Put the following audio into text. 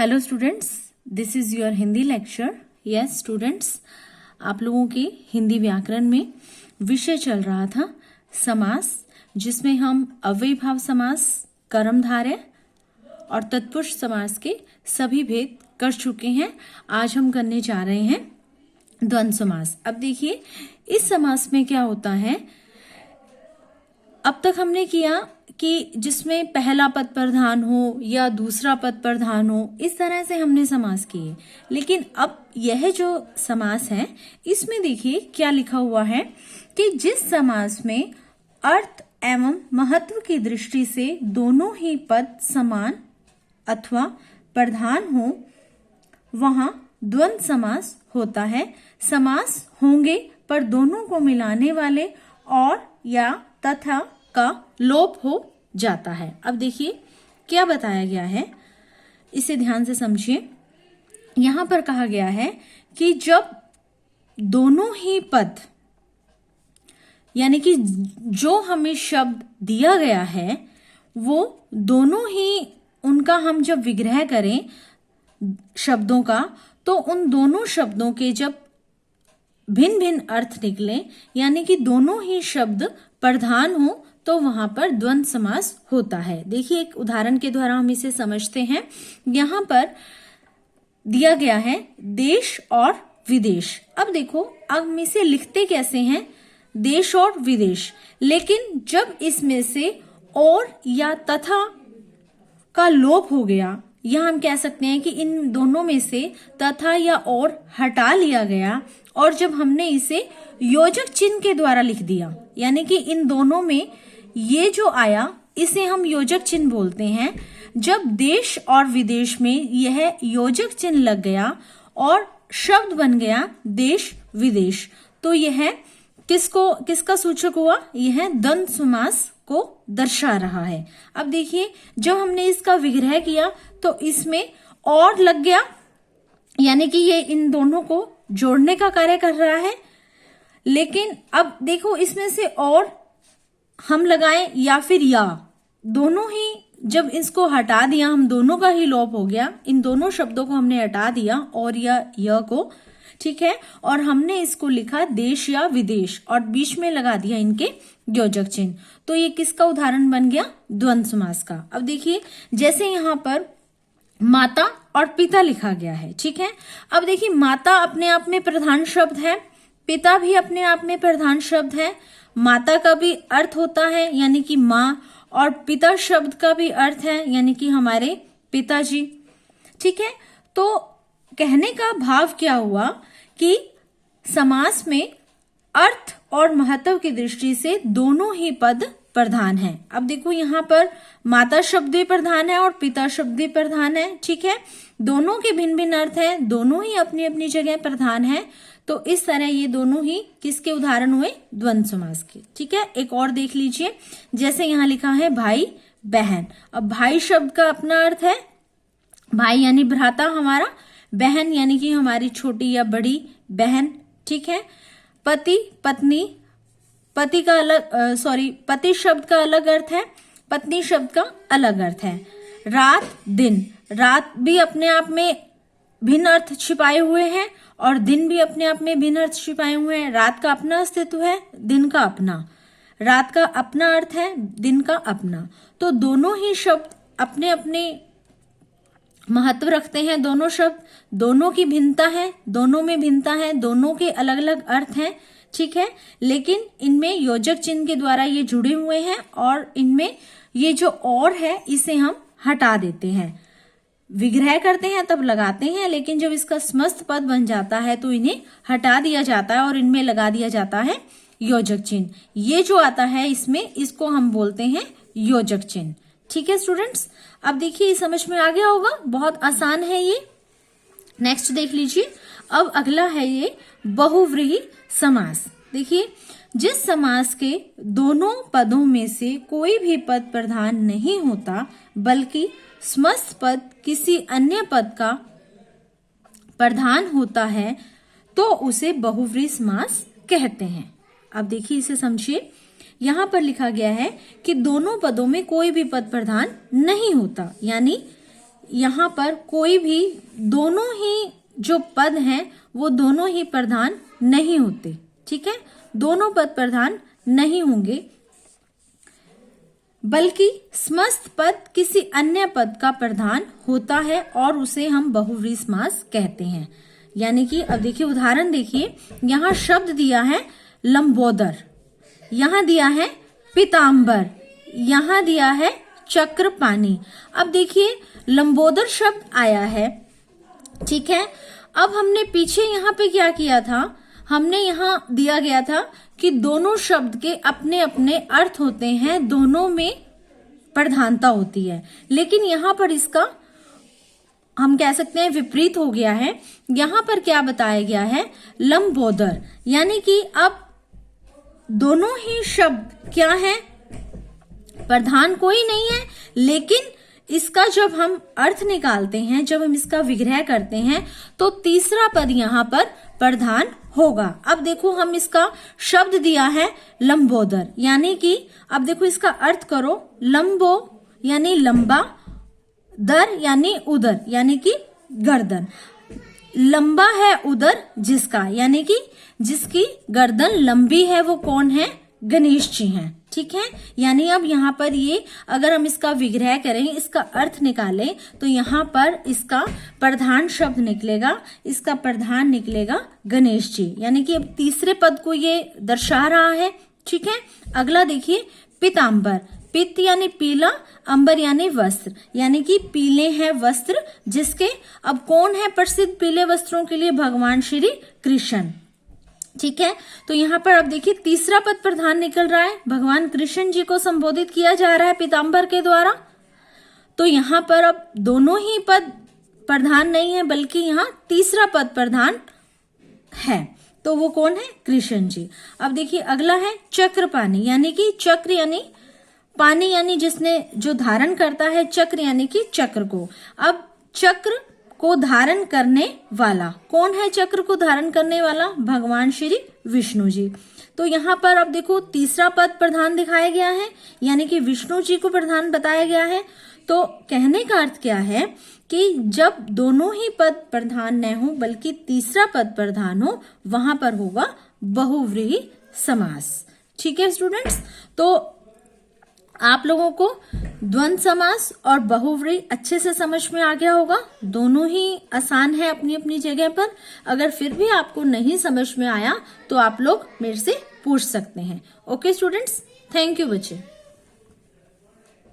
Hello students, this is your Hindi lecture. Yes students, आप लोगों के हिंदी व्याकरण में विषय चल रहा था समास, जिसमें हम अव्ययीभाव समास, कर्मधारय और तत्पुरुष समास के सभी भेद कर चुके हैं। आज हम करने जा रहे हैं द्वंद्व समास। अब देखिए इस समास में क्या होता है। अब तक हमने किया कि जिसमें पहला पद प्रधान हो या दूसरा पद प्रधान हो, इस तरह से हमने समास किए। लेकिन अब यह जो समास है इसमें देखिए क्या लिखा हुआ है कि जिस समास में अर्थ एवं महत्व की दृष्टि से दोनों ही पद समान अथवा प्रधान हो वहां द्वंद्व समास होता है। समास होंगे पर दोनों को मिलाने वाले और या तथा का लोप हो जाता है। अब देखिए क्या बताया गया है, इसे ध्यान से समझिए। यहां पर कहा गया है कि जब दोनों ही पद, यानी कि जो हमें शब्द दिया गया है वो दोनों ही, उनका हम जब विग्रह करें शब्दों का, तो उन दोनों शब्दों के जब भिन्न भिन्न अर्थ निकले, यानी कि दोनों ही शब्द प्रधान हो, तो वहां पर द्वंद्व समास होता है। देखिए एक उदाहरण के द्वारा हम इसे समझते हैं। यहां पर दिया गया है देश और विदेश। अब देखो अब हम इसे लिखते कैसे हैं, देश और विदेश, लेकिन जब इसमें से और या तथा का लोप हो गया, या हम कह सकते हैं कि इन दोनों में से तथा या और हटा लिया गया, और जब हमने इसे योजक चिन्ह के द्वारा लिख दिया, यानी कि इन दोनों में ये जो आया इसे हम योजक चिन्ह बोलते हैं। जब देश और विदेश में यह योजक चिन्ह लग गया और शब्द बन गया देश विदेश, तो यह किसका सूचक हुआ, यह द्वंद्व समास को दर्शा रहा है। अब देखिए जब हमने इसका विग्रह किया तो इसमें और लग गया, यानी कि ये इन दोनों को जोड़ने का कार्य कर रहा है। लेकिन अब देखो इसमें से और हम लगाएं या फिर या, दोनों ही जब इसको हटा दिया, हम दोनों का ही लोप हो गया, इन दोनों शब्दों को हमने हटा दिया और या को, ठीक है, और हमने इसको लिखा देश या विदेश और बीच में लगा दिया इनके योजक चिन्ह, तो ये किसका उदाहरण बन गया, द्वंद्व समास का। अब देखिए जैसे यहां पर माता और पिता लिखा गया है, ठीक है। अब देखिए माता अपने आप में प्रधान शब्द है, पिता भी अपने आप में प्रधान शब्द है। माता का भी अर्थ होता है यानी कि माँ, और पिता शब्द का भी अर्थ है यानी कि हमारे पिताजी, ठीक है। तो कहने का भाव क्या हुआ कि समास में अर्थ और महत्व की दृष्टि से दोनों ही पद प्रधान है। अब देखो यहाँ पर माता शब्द भी प्रधान है और पिता शब्द भी प्रधान है, ठीक है। दोनों के भिन्न भिन्न अर्थ हैं, दोनों ही अपनी अपनी जगह प्रधान है। तो इस तरह ये दोनों ही किसके उदाहरण हुए, द्वंद्व समास के, ठीक है। एक और देख लीजिए, जैसे यहाँ लिखा है भाई बहन। अब भाई शब्द का अपना अर्थ है, भाई यानी भ्राता हमारा, बहन यानी कि हमारी छोटी या बड़ी बहन, ठीक है। पति पत्नी, पति का अलग पति शब्द का अलग अर्थ है, पत्नी शब्द का अलग अर्थ है। रात दिन, रात भी अपने आप में भिन्न अर्थ छिपाए हुए हैं और दिन भी अपने आप में भिन्न अर्थ छिपाए हुए हैं। रात का अपना अस्तित्व है, दिन का अपना, रात का अपना अर्थ है, दिन का अपना। तो दोनों ही शब्द अपने अपने महत्व रखते हैं, दोनों शब्द, दोनों की भिन्नता है, दोनों में भिन्नता है, दोनों के अलग अलग अर्थ हैं, ठीक है। लेकिन इनमें योजक चिन्ह के द्वारा ये जुड़े हुए हैं और इनमें ये जो और है इसे हम हटा देते हैं, विग्रह करते हैं तब लगाते हैं, लेकिन जब इसका समस्त पद बन जाता है तो इन्हें हटा दिया जाता है और इनमें लगा दिया जाता है योजक चिन्ह। ये जो आता है इसमें, इसको हम बोलते हैं योजक चिन्ह, ठीक है स्टूडेंट्स। अब देखिए समझ में आ गया होगा, बहुत आसान है ये। नेक्स्ट देख लीजिए, अब अगला है ये बहुव्रीहि समास। देखिए जिस समास के दोनों पदों में से कोई भी पद प्रधान नहीं होता बल्कि समस्त पद किसी अन्य पद का प्रधान होता है, तो उसे बहुव्रीहि समास कहते हैं। अब देखिए इसे समझिए, यहां पर लिखा गया है कि दोनों पदों में कोई भी पद प्रधान नहीं होता, यानी यहाँ पर कोई भी दोनों ही जो पद हैं वो दोनों ही प्रधान नहीं होते, ठीक है, दोनों पद प्रधान नहीं होंगे, बल्कि समस्त पद किसी अन्य पद का प्रधान होता है और उसे हम बहुव्रीहि समास कहते हैं। यानी कि अब देखिए उदाहरण देखिए, यहाँ शब्द दिया है लंबोदर, यहाँ दिया है पीताम्बर, यहाँ दिया है चक्रपाणी। अब देखिए लंबोदर शब्द आया है, ठीक है। अब हमने पीछे यहाँ पे क्या किया था, हमने यहाँ दिया गया था कि दोनों शब्द के अपने अपने अर्थ होते हैं, दोनों में प्रधानता होती है, लेकिन यहाँ पर इसका हम कह सकते हैं विपरीत हो गया है। यहाँ पर क्या बताया गया है, लंबोदर, यानी कि अब दोनों ही शब्द क्या है, प्रधान कोई नहीं है, लेकिन इसका जब हम अर्थ निकालते हैं, जब हम इसका विग्रह करते हैं तो तीसरा पद यहाँ पर प्रधान होगा। अब देखो हम इसका शब्द दिया है लंबोदर, यानी कि अब देखो इसका अर्थ करो, लंबो यानी लंबा, दर यानी उदर यानी कि गर्दन, लंबा है उदर जिसका, यानी कि जिसकी गर्दन लंबी है वो कौन है, गणेश जी हैं, ठीक है। यानी अब यहाँ पर ये अगर हम इसका विग्रह करें, इसका अर्थ निकालें, तो यहाँ पर इसका प्रधान शब्द निकलेगा, इसका प्रधान निकलेगा गणेश जी, यानी कि अब तीसरे पद को ये दर्शा रहा है, ठीक है। अगला देखिए पीताम्बर, पित्त यानी पीला, अंबर यानी वस्त्र, यानी कि पीले हैं वस्त्र जिसके, अब कौन है प्रसिद्ध पीले वस्त्रों के लिए, भगवान श्री कृष्ण, ठीक है। तो यहाँ पर अब देखिए तीसरा पद प्रधान निकल रहा है, भगवान कृष्ण जी को संबोधित किया जा रहा है पीताम्बर के द्वारा, तो यहाँ पर अब दोनों ही पद प्रधान नहीं है, बल्कि यहाँ तीसरा पद प्रधान है, तो वो कौन है, कृष्ण जी। अब देखिए अगला है चक्रपाणी, यानी कि चक्र यानी पानी, यानी जिसने जो धारण करता है, चक्र यानी कि चक्र को। अब चक्र को धारण करने वाला कौन है, चक्र को धारण करने वाला भगवान श्री विष्णु जी। तो यहाँ पर अब देखो तीसरा पद प्रधान दिखाया गया है, यानी कि विष्णु जी को प्रधान बताया गया है। तो कहने का अर्थ क्या है कि जब दोनों ही पद प्रधान न हो बल्कि तीसरा पद प्रधान हो, वहां पर होगा बहुव्रीहि समास, ठीक है स्टूडेंट्स। तो आप लोगों को द्वंद्व समास और बहुव्रीहि अच्छे से समझ में आ गया होगा, दोनों ही आसान है अपनी अपनी जगह पर। अगर फिर भी आपको नहीं समझ में आया तो आप लोग मेरे से पूछ सकते हैं। ओके स्टूडेंट्स, थैंक यू बच्चे।